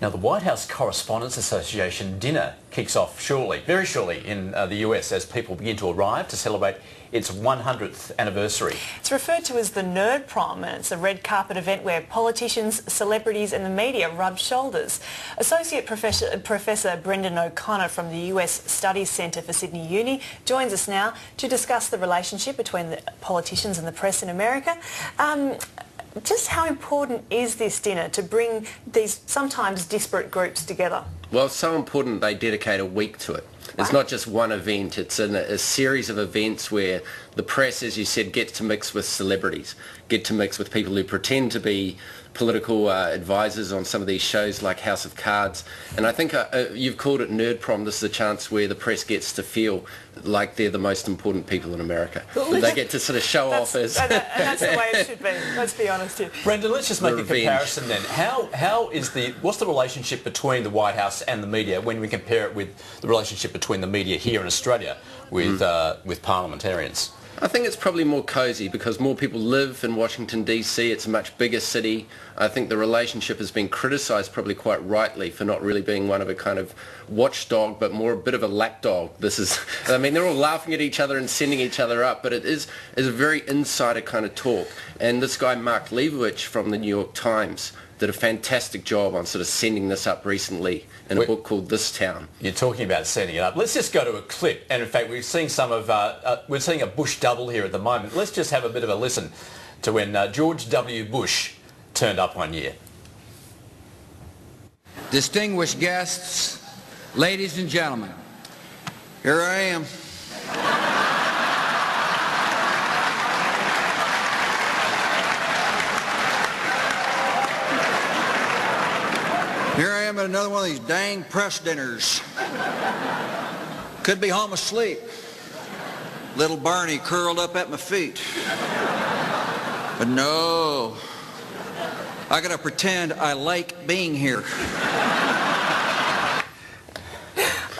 Now, the White House Correspondents Association dinner kicks off shortly, very shortly, in the US as people begin to arrive to celebrate its 100th anniversary. It's referred to as the Nerd Prom, and it's a red carpet event where politicians, celebrities and the media rub shoulders. Associate Professor Brendon O'Connor from the US Studies Centre for Sydney Uni joins us now to discuss the relationship between the politicians and the press in America. Just how important is this dinner to bring these sometimes disparate groups together? Well, it's so important they dedicate a week to it. It's not just one event, it's a series of events where the press, as you said, gets to mix with celebrities, get to mix with people who pretend to be political advisors on some of these shows like House of Cards. And I think you've called it Nerd Prom. This is a chance where the press gets to feel like they're the most important people in America. They get to sort of show off as... And that's the way it should be, let's be honest here. Brendon, let's just make a comparison then. What's the relationship between the White House and the media when we compare it with the relationship between the media here in Australia with parliamentarians? I think it's probably more cosy because more people live in Washington DC. It's a much bigger city. I think the relationship has been criticised probably quite rightly for not really being one of a kind of watchdog, but more a bit of a lapdog. I mean, they're all laughing at each other and sending each other up, but it is a very insider kind of talk. And this guy, Mark Leibovich from the New York Times, did a fantastic job on sort of sending this up recently in a book called This Town. You're talking about sending it up. Let's just go to a clip. And in fact, we're seeing we're seeing a Bush double here at the moment. Let's just have a bit of a listen to when George W. Bush turned up one year. Distinguished guests, ladies and gentlemen, here I am. Here I am at another one of these dang press dinners. Could be home asleep. Little Barney curled up at my feet. But no, I gotta pretend I like being here.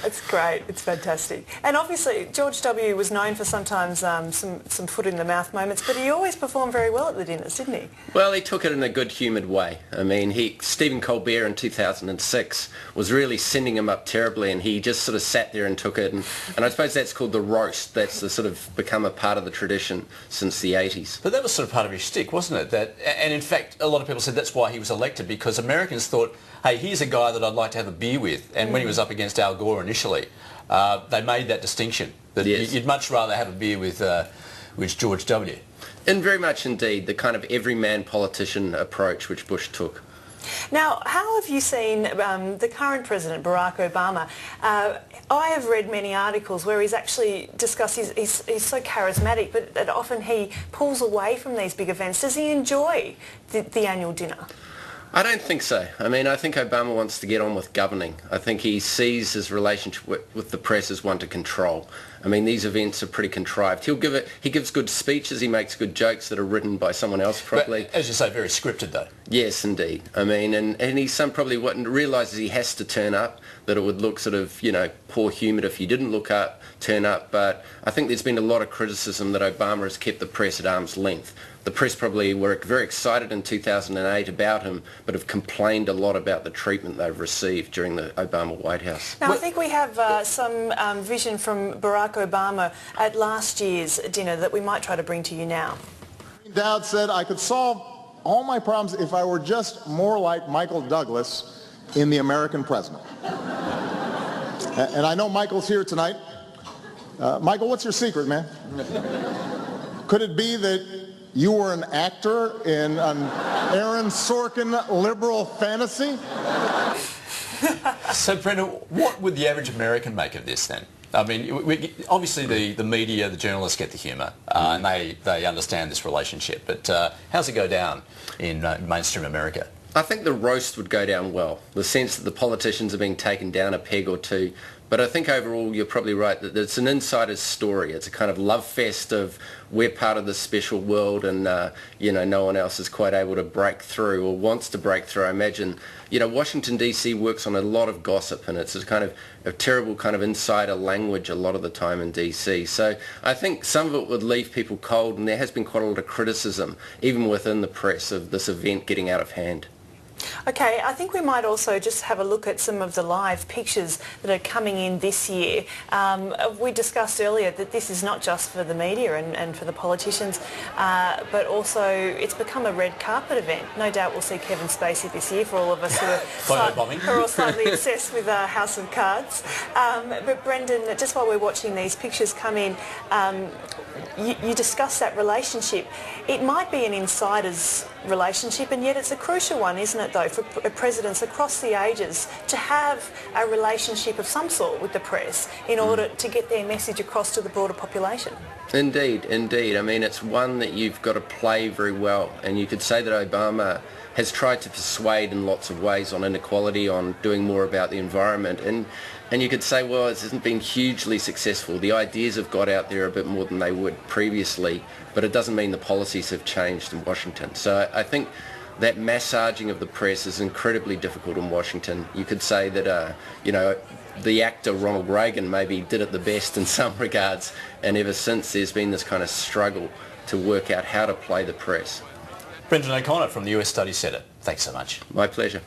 It's great. It's fantastic. And obviously, George W. was known for sometimes some foot-in-the-mouth moments, but he always performed very well at the dinners, didn't he? Well, he took it in a good-humoured way. I mean, Stephen Colbert in 2006 was really sending him up terribly, and he just sort of sat there and took it. And I suppose that's called the roast. That's sort of become a part of the tradition since the 80s. But that was sort of part of his shtick, wasn't it? And in fact, a lot of people said that's why he was elected, because Americans thought, hey, here's a guy that I'd like to have a beer with. And when he was up against Al Gore initially, they made that distinction, that you'd much rather have a beer with George W. And very much indeed, the kind of everyman politician approach which Bush took. Now, how have you seen the current president, Barack Obama? I have read many articles where he's actually discussed he's so charismatic, but that often he pulls away from these big events. Does he enjoy the annual dinner? I don't think so. I mean, I think Obama wants to get on with governing. I think he sees his relationship with the press as one to control. I mean, these events are pretty contrived. He gives good speeches, he makes good jokes that are written by someone else probably. But, as you say, very scripted though. Yes, indeed. I mean, and he's probably realises he has to turn up, that it would look sort of, poor humoured if he didn't turn up. But I think there's been a lot of criticism that Obama has kept the press at arm's length. The press probably were very excited in 2008 about him, but have complained a lot about the treatment they've received during the Obama White House. Now, I think we have some vision from Barack Obama at last year's dinner that we might try to bring to you now. Dowd said, I could solve all my problems if I were just more like Michael Douglas in The American President. And I know Michael's here tonight. Michael, what's your secret, man? Could it be that you were an actor in an Aaron Sorkin liberal fantasy? So, Brendon, what would the average American make of this then? I mean, obviously the media, the journalists get the humour, and they understand this relationship. But how's it go down in mainstream America? I think the roast would go down well. The sense that the politicians are being taken down a peg or two. But I think overall you're probably right that it's an insider's story. It's a kind of love fest of we're part of this special world and, no one else is quite able to break through or wants to break through. I imagine, Washington DC works on a lot of gossip and it's a kind of a terrible kind of insider language a lot of the time in DC. So I think some of it would leave people cold, and there has been quite a lot of criticism, even within the press, of this event getting out of hand. Okay, I think we might also just have a look at some of the live pictures that are coming in this year. We discussed earlier that this is not just for the media and for the politicians, but also it's become a red carpet event. No doubt we'll see Kevin Spacey this year for all of us who are all slightly obsessed with House of Cards. But Brendon, just while we're watching these pictures come in, you discussed that relationship. It might be an insider's relationship, and yet it's a crucial one, isn't it, though, for presidents across the ages to have a relationship of some sort with the press in order to get their message across to the broader population. Indeed, indeed. I mean, it's one that you've got to play very well, and you could say that Obama has tried to persuade in lots of ways on inequality, on doing more about the environment, and you could say, well, it hasn't been hugely successful. The ideas have got out there a bit more than they would previously, but it doesn't mean the policies have changed in Washington. So I think that massaging of the press is incredibly difficult in Washington. You could say that, the actor Ronald Reagan maybe did it the best in some regards, and ever since there's been this kind of struggle to work out how to play the press. Brendon O'Connor from the US Studies Centre. Thanks so much. My pleasure.